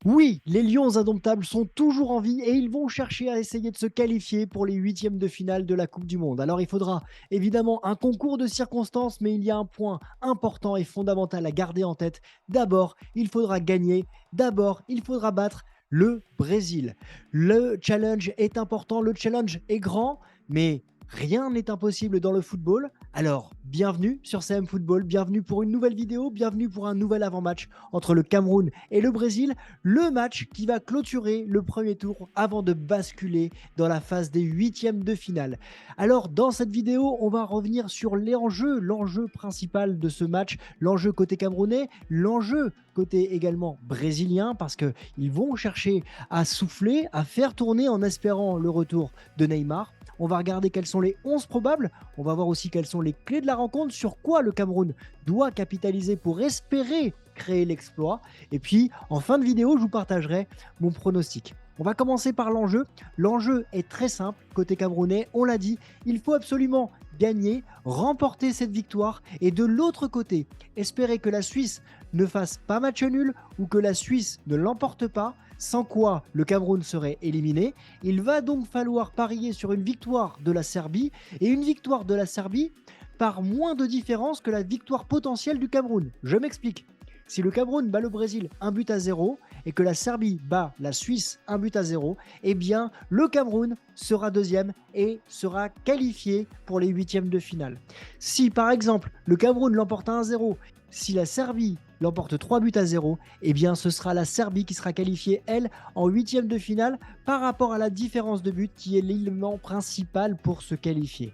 Oui, les Lions indomptables sont toujours en vie et ils vont chercher à essayer de se qualifier pour les huitièmes de finale de la Coupe du Monde. Alors il faudra évidemment un concours de circonstances, mais il y a un point important et fondamental à garder en tête. D'abord, il faudra gagner. D'abord, il faudra battre le Brésil. Le challenge est important, le challenge est grand, mais rien n'est impossible dans le football. Alors, bienvenue sur CM Football, bienvenue pour une nouvelle vidéo, bienvenue pour un nouvel avant-match entre le Cameroun et le Brésil, le match qui va clôturer le premier tour avant de basculer dans la phase des huitièmes de finale. Alors, dans cette vidéo, on va revenir sur l'enjeu principal de ce match, l'enjeu côté camerounais, l'enjeu côté également brésilien, parce qu'ils vont chercher à souffler, à faire tourner en espérant le retour de Neymar. On va regarder quels sont les 11 probables. On va voir aussi quelles sont les clés de la rencontre, sur quoi le Cameroun doit capitaliser pour espérer créer l'exploit. Et puis, en fin de vidéo, je vous partagerai mon pronostic. On va commencer par l'enjeu. L'enjeu est très simple côté camerounais. On l'a dit, il faut absolument gagner, remporter cette victoire et de l'autre côté, espérer que la Suisse ne fasse pas match nul ou que la Suisse ne l'emporte pas, sans quoi le Cameroun serait éliminé. Il va donc falloir parier sur une victoire de la Serbie et une victoire de la Serbie par moins de différence que la victoire potentielle du Cameroun. Je m'explique. Si le Cameroun bat le Brésil 1-0 et que la Serbie bat la Suisse 1-0, eh bien le Cameroun sera deuxième et sera qualifié pour les huitièmes de finale. Si par exemple le Cameroun l'emporte 1-0, si la Serbie l'emporte 3-0, eh bien ce sera la Serbie qui sera qualifiée, elle, en huitièmes de finale par rapport à la différence de but qui est l'élément principal pour se qualifier.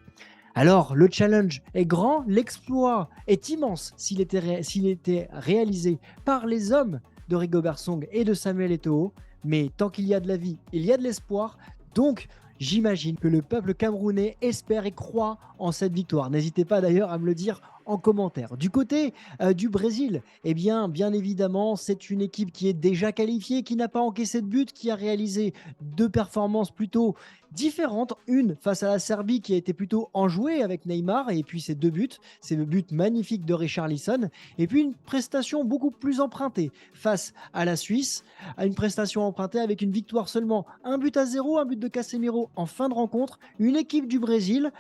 Alors, le challenge est grand, l'exploit est immense s'il était réalisé par les hommes de Rigobert Song et de Samuel Eto'o, mais tant qu'il y a de la vie, il y a de l'espoir, donc j'imagine que le peuple camerounais espère et croit en cette victoire. N'hésitez pas d'ailleurs à me le dire en commentaire. Du côté du Brésil, eh bien évidemment, c'est une équipe qui est déjà qualifiée, qui n'a pas encaissé de but, qui a réalisé deux performances plutôt différentes. Une face à la Serbie qui a été plutôt enjouée avec Neymar et puis ses deux buts, c'est le but magnifique de Richarlison, et puis une prestation beaucoup plus empruntée face à la Suisse, à une prestation empruntée avec une victoire seulement 1-0, un but de Casemiro en fin de rencontre, une équipe du Brésil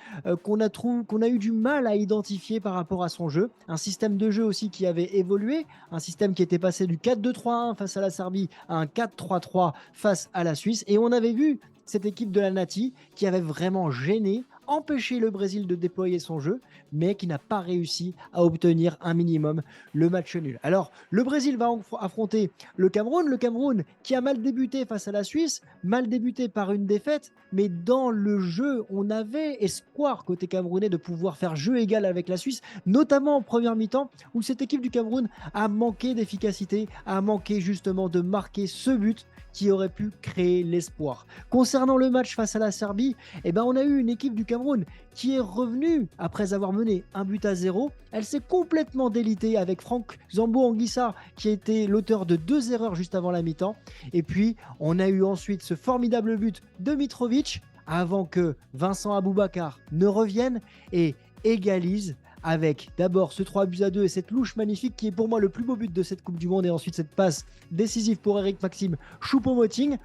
qu'on a eu du mal à identifier par rapport à son jeu, un système de jeu aussi qui avait évolué, un système qui était passé du 4-2-3-1 face à la Serbie à un 4-3-3 face à la Suisse, et on avait vu cette équipe de la Nati qui avait vraiment gêné, empêché le Brésil de déployer son jeu, mais qui n'a pas réussi à obtenir un minimum le match nul. Alors, le Brésil va affronter le Cameroun qui a mal débuté face à la Suisse, mal débuté par une défaite, mais dans le jeu, on avait espoir côté camerounais de pouvoir faire jeu égal avec la Suisse, notamment en première mi-temps, où cette équipe du Cameroun a manqué d'efficacité, a manqué justement de marquer ce but qui aurait pu créer l'espoir. Concernant le match face à la Serbie, eh ben on a eu une équipe du Cameroun qui est revenue après avoir mené 1-0. Elle s'est complètement délitée avec Franck Zambo-Anguissa qui a été l'auteur de deux erreurs juste avant la mi-temps. Et puis, on a eu ensuite ce formidable but de Mitrovic avant que Vincent Aboubakar ne revienne et égalise avec d'abord ce 3-2 et cette louche magnifique qui est pour moi le plus beau but de cette Coupe du Monde, et ensuite cette passe décisive pour Eric Maxime Choupo-Moting.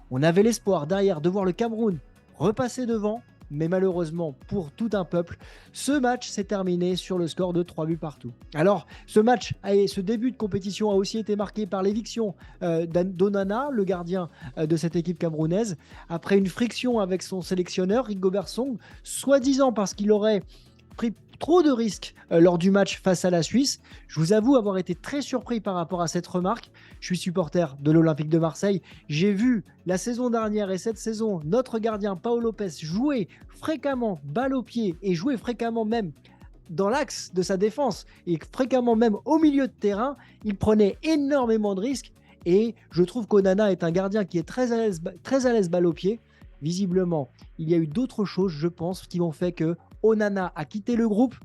On avait l'espoir derrière de voir le Cameroun repasser devant, mais malheureusement pour tout un peuple, ce match s'est terminé sur le score de 3 buts partout. Alors, ce début de compétition a aussi été marqué par l'éviction d'Onana, le gardien de cette équipe camerounaise, après une friction avec son sélectionneur, Rigobert Song, soi-disant parce qu'il aurait pris trop de risques lors du match face à la Suisse. Je vous avoue avoir été très surpris par rapport à cette remarque. Je suis supporter de l'Olympique de Marseille. J'ai vu la saison dernière et cette saison notre gardien Paolo Lopez jouer fréquemment balle au pied et jouer fréquemment même dans l'axe de sa défense et fréquemment même au milieu de terrain. Il prenait énormément de risques et je trouve qu'Onana est un gardien qui est très à l'aise balle au pied. Visiblement, il y a eu d'autres choses, je pense, qui ont fait que Onana a quitté le groupe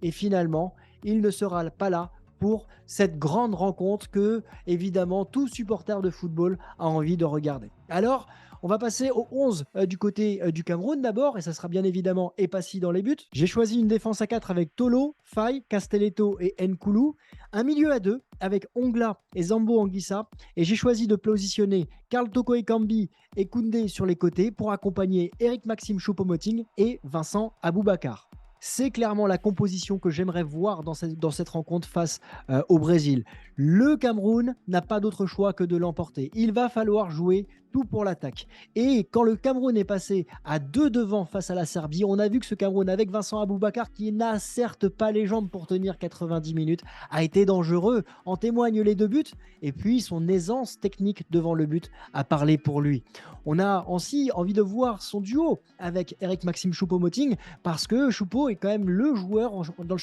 et finalement, il ne sera pas là pour cette grande rencontre que, évidemment, tout supporter de football a envie de regarder. Alors, on va passer au 11 du côté du Cameroun d'abord, et ça sera bien évidemment Epassi dans les buts. J'ai choisi une défense à 4 avec Tolo, Faye, Castelletto et Nkoulou, un milieu à 2 avec Ongla et Zambo Anguissa, et j'ai choisi de positionner Karl Toko Ekambi et Koundé sur les côtés pour accompagner Eric Maxime Choupo-Moting et Vincent Aboubakar. C'est clairement la composition que j'aimerais voir dans cette rencontre face au Brésil. Le Cameroun n'a pas d'autre choix que de l'emporter. Il va falloir jouer tout pour l'attaque. Et quand le Cameroun est passé à 2 devant face à la Serbie, on a vu que ce Cameroun, avec Vincent Aboubakar, qui n'a certes pas les jambes pour tenir 90 minutes, a été dangereux. En témoignent les 2 buts. Et puis son aisance technique devant le but a parlé pour lui. On a aussi envie de voir son duo avec Eric Maxime Choupo-Moting, parce que Choupo est quand même le joueur dans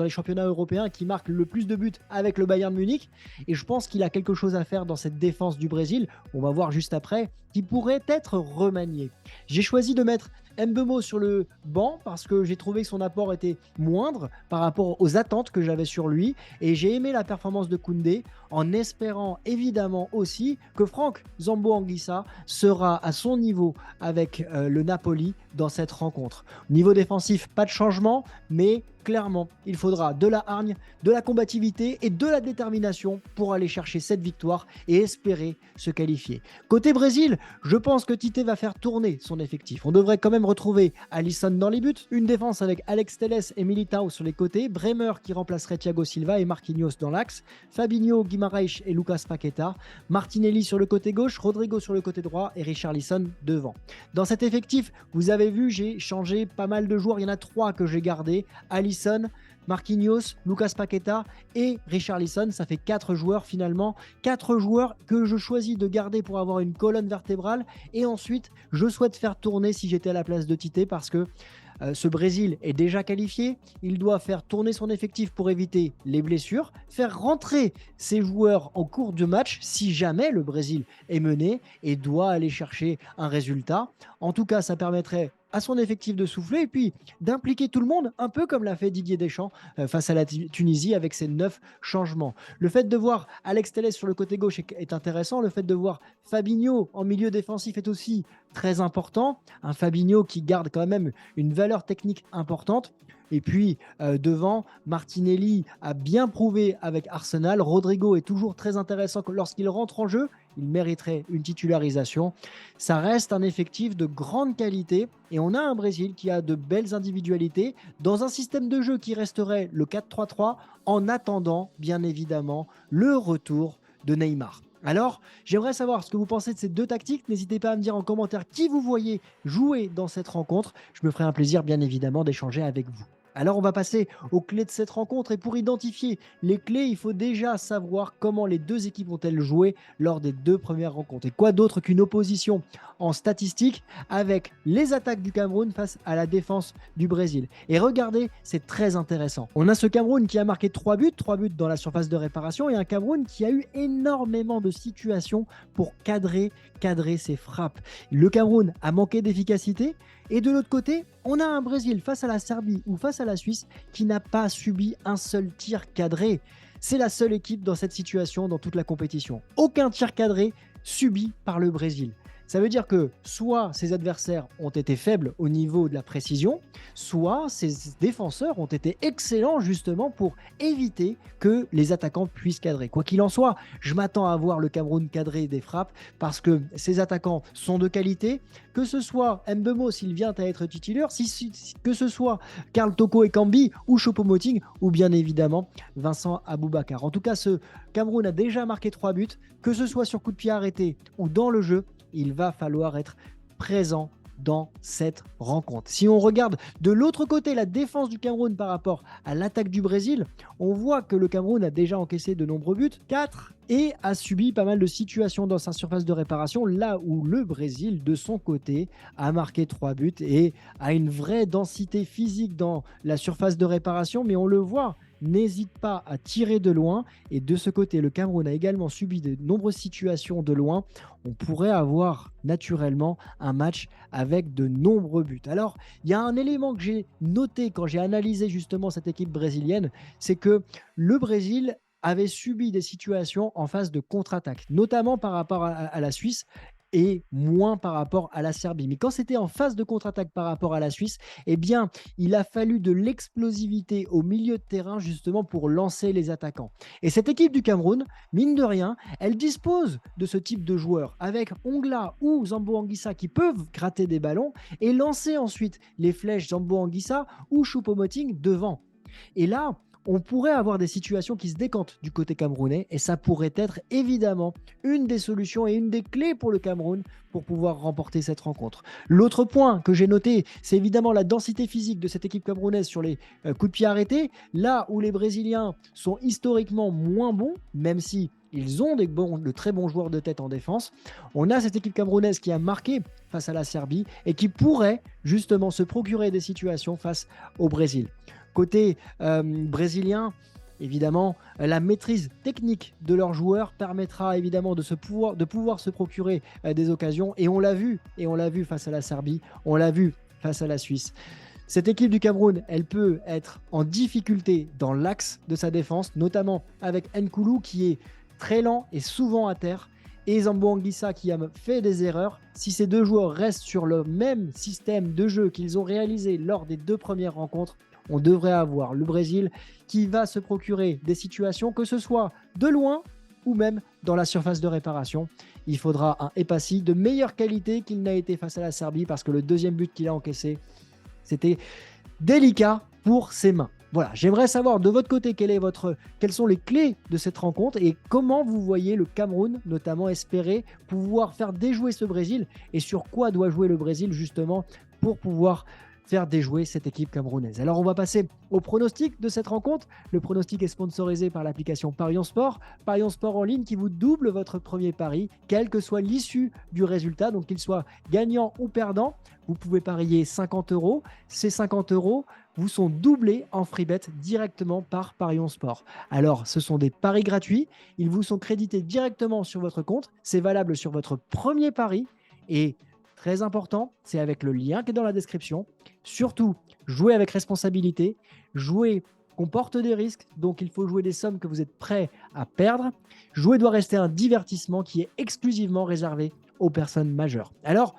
les championnats européens qui marque le plus de buts avec le Bayern Munich. Et je pense qu'il a quelque chose à faire dans cette défense du Brésil. On va voir juste après, qui pourrait être remanié. J'ai choisi de mettre Mbeumo sur le banc parce que j'ai trouvé que son apport était moindre par rapport aux attentes que j'avais sur lui, et j'ai aimé la performance de Koundé, en espérant évidemment aussi que Franck Zambo Anguissa sera à son niveau avec le Napoli dans cette rencontre. Niveau défensif, pas de changement, mais clairement, il faudra de la hargne, de la combativité et de la détermination pour aller chercher cette victoire et espérer se qualifier. Côté Brésil, je pense que Tite va faire tourner son effectif. On devrait quand même retrouver Alisson dans les buts, une défense avec Alex Telles et Militao sur les côtés, Bremer qui remplacerait Thiago Silva et Marquinhos dans l'axe, Fabinho, Guimaraes et Lucas Paqueta, Martinelli sur le côté gauche, Rodrigo sur le côté droit et Richarlison devant. Dans cet effectif, vous avez vu, j'ai changé pas mal de joueurs. Il y en a 3 que j'ai gardés. Alisson, Marquinhos, Lucas Paqueta et Richarlison. Ça fait 4 joueurs finalement. 4 joueurs que je choisis de garder pour avoir une colonne vertébrale. Et ensuite, je souhaite faire tourner si j'étais à la place de Tite, parce que ce Brésil est déjà qualifié. Il doit faire tourner son effectif pour éviter les blessures, faire rentrer ses joueurs en cours de match si jamais le Brésil est mené et doit aller chercher un résultat. En tout cas, ça permettrait à son effectif de souffler et puis d'impliquer tout le monde, un peu comme l'a fait Didier Deschamps face à la Tunisie avec ses 9 changements. Le fait de voir Alex Telles sur le côté gauche est intéressant. Le fait de voir Fabinho en milieu défensif est aussi très important. Un Fabinho qui garde quand même une valeur technique importante. Et puis devant, Martinelli a bien prouvé avec Arsenal. Rodrigo est toujours très intéressant lorsqu'il rentre en jeu. Il mériterait une titularisation. Ça reste un effectif de grande qualité et on a un Brésil qui a de belles individualités dans un système de jeu qui resterait le 4-3-3 en attendant bien évidemment le retour de Neymar. Alors, j'aimerais savoir ce que vous pensez de ces 2 tactiques. N'hésitez pas à me dire en commentaire qui vous voyez jouer dans cette rencontre. Je me ferai un plaisir bien évidemment d'échanger avec vous. Alors on va passer aux clés de cette rencontre, et pour identifier les clés, il faut déjà savoir comment les 2 équipes vont-elles jouer lors des 2 premières rencontres. Et quoi d'autre qu'une opposition en statistique avec les attaques du Cameroun face à la défense du Brésil. Et regardez, c'est très intéressant. On a ce Cameroun qui a marqué 3 buts dans la surface de réparation, et un Cameroun qui a eu énormément de situations pour cadrer ses frappes. Le Cameroun a manqué d'efficacité. Et de l'autre côté, on a un Brésil face à la Serbie ou face à la Suisse qui n'a pas subi un seul tir cadré. C'est la seule équipe dans cette situation dans toute la compétition. Aucun tir cadré subi par le Brésil. Ça veut dire que soit ses adversaires ont été faibles au niveau de la précision, soit ses défenseurs ont été excellents justement pour éviter que les attaquants puissent cadrer. Quoi qu'il en soit, je m'attends à voir le Cameroun cadrer des frappes parce que ces attaquants sont de qualité, que ce soit Mbeumo s'il vient à être titulaire, que ce soit Karl Toko Ekambi ou Choupo-Moting ou bien évidemment Vincent Aboubakar. En tout cas, ce Cameroun a déjà marqué 3 buts, que ce soit sur coup de pied arrêté ou dans le jeu. Il va falloir être présent dans cette rencontre. Si on regarde de l'autre côté la défense du Cameroun par rapport à l'attaque du Brésil, on voit que le Cameroun a déjà encaissé de nombreux buts, 4, et a subi pas mal de situations dans sa surface de réparation, là où le Brésil, de son côté, a marqué 3 buts et a une vraie densité physique dans la surface de réparation, mais on le voit, n'hésite pas à tirer de loin. Et de ce côté, le Cameroun a également subi de nombreuses situations de loin. On pourrait avoir naturellement un match avec de nombreux buts. Alors, il y a un élément que j'ai noté quand j'ai analysé justement cette équipe brésilienne, c'est que le Brésil avait subi des situations en phase de contre-attaque, notamment par rapport à la Suisse et moins par rapport à la Serbie. Mais quand c'était en phase de contre-attaque par rapport à la Suisse, eh bien, il a fallu de l'explosivité au milieu de terrain justement pour lancer les attaquants. Et cette équipe du Cameroun, mine de rien, elle dispose de ce type de joueurs avec Ongla ou Zambo Anguissa qui peuvent gratter des ballons et lancer ensuite les flèches Zambo Anguissa ou Choupo-Moting devant. Et là, on pourrait avoir des situations qui se décantent du côté camerounais et ça pourrait être évidemment une des solutions et une des clés pour le Cameroun pour pouvoir remporter cette rencontre. L'autre point que j'ai noté, c'est évidemment la densité physique de cette équipe camerounaise sur les coups de pied arrêtés, là où les Brésiliens sont historiquement moins bons, même si ils ont de très bons joueurs de tête en défense. On a cette équipe camerounaise qui a marqué face à la Serbie et qui pourrait justement se procurer des situations face au Brésil. Côté brésilien, évidemment, la maîtrise technique de leurs joueurs permettra évidemment de pouvoir se procurer des occasions. Et on l'a vu face à la Serbie, on l'a vu face à la Suisse. Cette équipe du Cameroun, elle peut être en difficulté dans l'axe de sa défense, notamment avec Nkoulou qui est très lent et souvent à terre, et Zambo Anguissa qui a fait des erreurs. Si ces deux joueurs restent sur le même système de jeu qu'ils ont réalisé lors des 2 premières rencontres, on devrait avoir le Brésil qui va se procurer des situations, que ce soit de loin ou même dans la surface de réparation. Il faudra un Epassi de meilleure qualité qu'il n'a été face à la Serbie parce que le deuxième but qu'il a encaissé, c'était délicat pour ses mains. Voilà, j'aimerais savoir de votre côté quelles sont les clés de cette rencontre et comment vous voyez le Cameroun notamment espérer pouvoir faire déjouer ce Brésil et sur quoi doit jouer le Brésil justement pour pouvoir faire déjouer cette équipe camerounaise. Alors on va passer au pronostic de cette rencontre. Le pronostic est sponsorisé par l'application Parions Sport. Parions Sport en ligne qui vous double votre premier pari, quelle que soit l'issue du résultat, donc qu'il soit gagnant ou perdant. Vous pouvez parier 50 euros. Ces 50 euros vous sont doublés en free bet directement par Parions Sport. Alors ce sont des paris gratuits. Ils vous sont crédités directement sur votre compte. C'est valable sur votre premier pari et très important, c'est avec le lien qui est dans la description. Surtout, jouez avec responsabilité. Jouer comporte des risques, donc il faut jouer des sommes que vous êtes prêts à perdre. Jouer doit rester un divertissement qui est exclusivement réservé aux personnes majeures. Alors,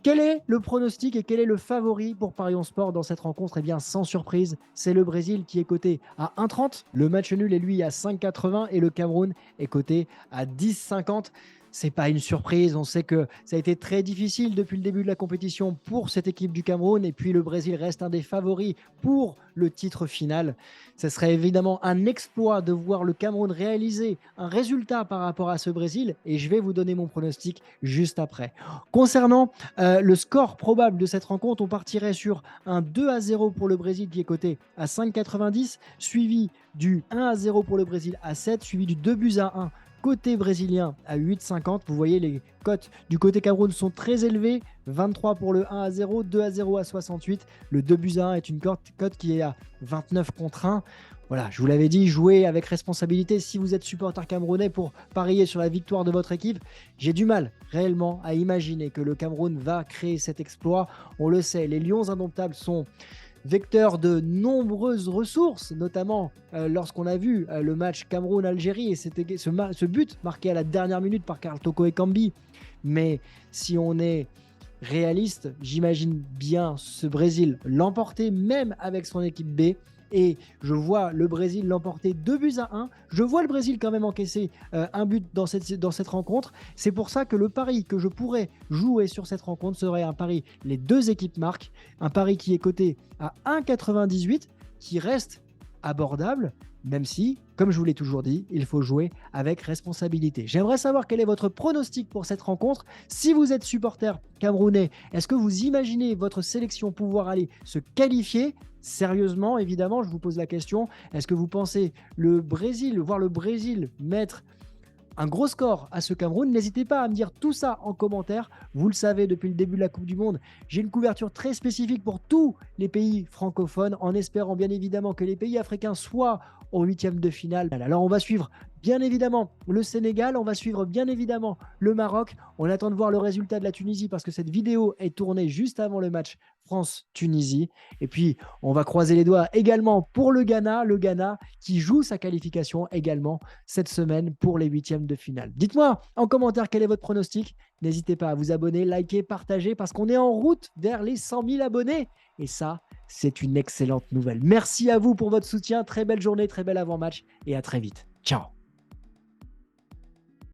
quel est le pronostic et quel est le favori pour Parions Sport dans cette rencontre? Eh bien, sans surprise, c'est le Brésil qui est coté à 1,30. Le match nul est lui à 5,80 et le Cameroun est coté à 10,50. C'est pas une surprise, on sait que ça a été très difficile depuis le début de la compétition pour cette équipe du Cameroun et puis le Brésil reste un des favoris pour le titre final. Ce serait évidemment un exploit de voir le Cameroun réaliser un résultat par rapport à ce Brésil et je vais vous donner mon pronostic juste après. Concernant le score probable de cette rencontre, on partirait sur un 2-0 pour le Brésil qui est coté à 5,90, suivi du 1-0 pour le Brésil à 7, suivi du 2-1 côté brésilien à 8,50. Vous voyez, les cotes du côté Cameroun sont très élevées. 23 pour le 1-0, 2-0 à 68. Le 2-1 est une cote qui est à 29 contre 1. Voilà, je vous l'avais dit, jouez avec responsabilité si vous êtes supporter camerounais pour parier sur la victoire de votre équipe. J'ai du mal réellement à imaginer que le Cameroun va créer cet exploit. On le sait, les Lions indomptables sont vecteur de nombreuses ressources, notamment lorsqu'on a vu le match Cameroun-Algérie et ce but marqué à la dernière minute par Karl Toko Ekambi. Mais si on est réaliste, j'imagine bien ce Brésil l'emporter même avec son équipe B. Et je vois le Brésil l'emporter 2-1. Je vois le Brésil quand même encaisser un but dans cette rencontre. C'est pour ça que le pari que je pourrais jouer sur cette rencontre serait un pari les deux équipes marquent. Un pari qui est coté à 1,98, qui reste abordable, même si, comme je vous l'ai toujours dit, il faut jouer avec responsabilité. J'aimerais savoir quel est votre pronostic pour cette rencontre. Si vous êtes supporter camerounais, est-ce que vous imaginez votre sélection pouvoir aller se qualifier? Sérieusement, évidemment, je vous pose la question. Est-ce que vous pensez voir le Brésil mettre un gros score à ce Cameroun. N'hésitez pas à me dire tout ça en commentaire. Vous le savez, depuis le début de la Coupe du Monde, j'ai une couverture très spécifique pour tous les pays francophones, en espérant bien évidemment que les pays africains soient au huitième de finale. Alors on va suivre bien évidemment le Sénégal, on va suivre bien évidemment le Maroc. On attend de voir le résultat de la Tunisie parce que cette vidéo est tournée juste avant le match France-Tunisie. Et puis on va croiser les doigts également pour le Ghana qui joue sa qualification également cette semaine pour les huitièmes de finale. Dites-moi en commentaire quel est votre pronostic. N'hésitez pas à vous abonner, liker, partager parce qu'on est en route vers les 100 000 abonnés. Et ça, c'est une excellente nouvelle. Merci à vous pour votre soutien. Très belle journée, très bel avant-match et à très vite. Ciao.